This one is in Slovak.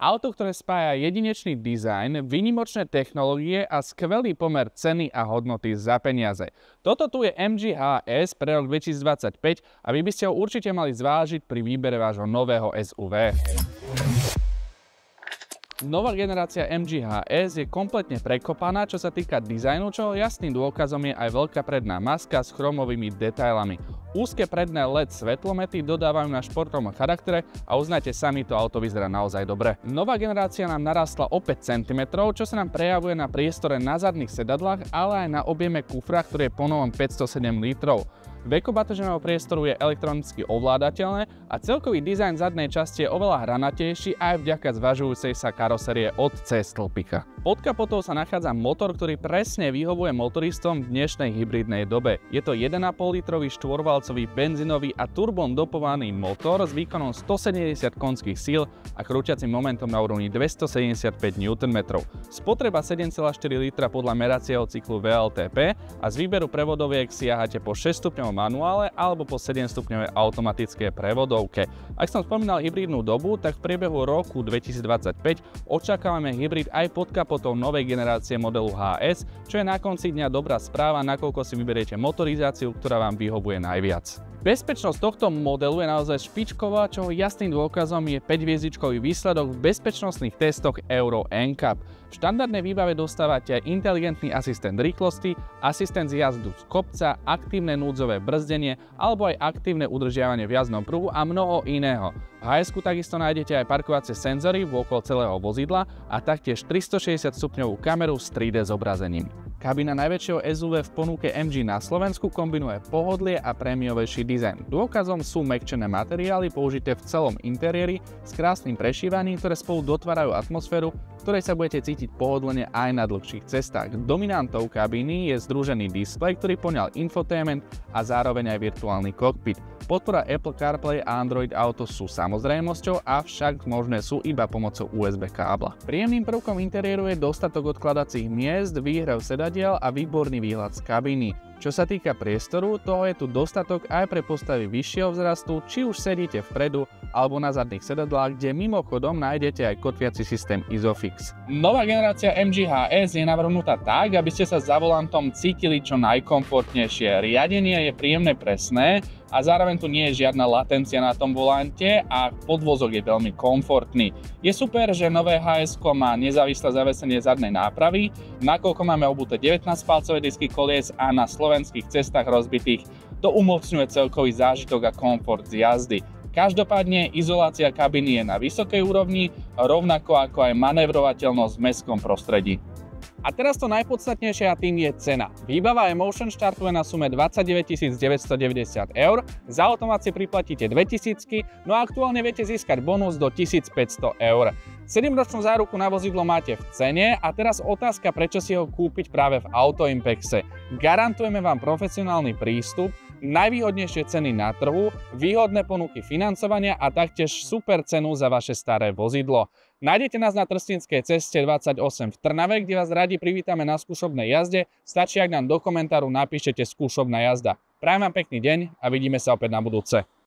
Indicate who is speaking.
Speaker 1: Auto, ktoré spája jedinečný dizajn, výnimočné technológie a skvelý pomer ceny a hodnoty za peniaze. Toto tu je MG HS pre rok 2025 a vy by ste ho určite mali zvážiť pri výbere vášho nového SUV. Nová generácia MG HS je kompletne prekopaná, čo sa týka dizajnu, čo jasným dôkazom je aj veľká predná maska s chromovými detailami. Úzke predné LED svetlomety dodávajú na športovom charaktere a uznajte sami, to auto vyzerá naozaj dobre. Nová generácia nám narastla o 5 cm, čo sa nám prejavuje na priestore na zadných sedadlách, ale aj na objeme kufra, ktorý je ponovom 507 litrov. Veko batoženého priestoru je elektronicky ovládateľné a celkový dizajn zadnej časti je oveľa hranatejší aj vďaka zvažujúcej sa karosérie od C-stĺpika. Pod kapotou sa nachádza motor, ktorý presne vyhovuje motoristom v dnešnej hybridnej dobe. Je to 1,5 litrový štvorvalcový benzínový a turbom dopovaný motor s výkonom 170 konských síl a krúťacím momentom na úrovni 275 Nm. Spotreba 7,4 litra podľa meracieho cyklu VLTP a z výberu prevodoviek siahate po 6 stupňov manuále alebo po 7-stupňovej automatickej prevodovke. Ak som spomínal hybridnú dobu, tak v priebehu roku 2025 očakávame hybrid aj pod kapotou novej generácie modelu HS, čo je na konci dňa dobrá správa, nakoľko si vyberiete motorizáciu, ktorá vám vyhovuje najviac. Bezpečnosť tohto modelu je naozaj špičková, čoho jasným dôkazom je 5-hviezdičkový výsledok v bezpečnostných testoch Euro NCAP. V štandardnej výbave dostávate aj inteligentný asistent rýchlosti, asistent zjazdu z kopca, aktívne núdzové brzdenie alebo aj aktívne udržiavanie v jazdnom pruhu a mnoho iného. V HS-ku takisto nájdete aj parkovacie senzory vôkol celého vozidla a taktiež 360 stupňovú kameru s 3D zobrazením. Kabína najväčšieho SUV v ponuke MG na Slovensku kombinuje pohodlie a prémiovejší dizajn. Dôkazom sú mäkčené materiály použité v celom interiéri s krásnym prešívaním, ktoré spolu dotvárajú atmosféru, v ktorej sa budete cítiť pohodlne aj na dlhších cestách. Dominantou kabíny je združený displej, ktorý poňal infotainment a zároveň aj virtuálny kokpit. Podpora Apple CarPlay a Android Auto sú samozrejmosťou, avšak možné sú iba pomocou USB kábla. Príjemným prvkom interiéru je dostatok odkladacích miest, výhrev sedadiel a výborný výhľad z kabíny. Čo sa týka priestoru, toho je tu dostatok aj pre postavy vyššieho vzrastu, či už sedíte vpredu alebo na zadných sedadlách, kde mimochodom nájdete aj kotviaci systém Isofix. Nová generácia MG HS je navrhnutá tak, aby ste sa za volantom cítili čo najkomfortnejšie. Riadenie je príjemné, presné a zároveň tu nie je žiadna latencia na tom volante a podvozok je veľmi komfortný. Je super, že nové HS-ko má nezávislé zavesenie zadnej nápravy, nakoľko máme obuté 19-palcové disky kolies a na slovenských cestách rozbitých to umocňuje celkový zážitok a komfort z jazdy. Každopádne izolácia kabiny je na vysokej úrovni, rovnako ako aj manévrovateľnosť v mestskom prostredí. A teraz to najpodstatnejšie a tým je cena. Výbava Emotion štartuje na sume 29 990 €, za automat si priplatíte 2000, no a aktuálne viete získať bonus do 1500 €. 7-ročnú záruku na vozidlo máte v cene a teraz otázka, prečo si ho kúpiť práve v Autoimpexe. Garantujeme vám profesionálny prístup, najvýhodnejšie ceny na trhu, výhodné ponuky financovania a taktiež super cenu za vaše staré vozidlo. Nájdete nás na Trstínskej ceste 28 v Trnave, kde vás radi privítame na skúšobnej jazde. Stačí, ak nám do komentáru napíšete skúšobná jazda. Prajem vám pekný deň a vidíme sa opäť na budúce.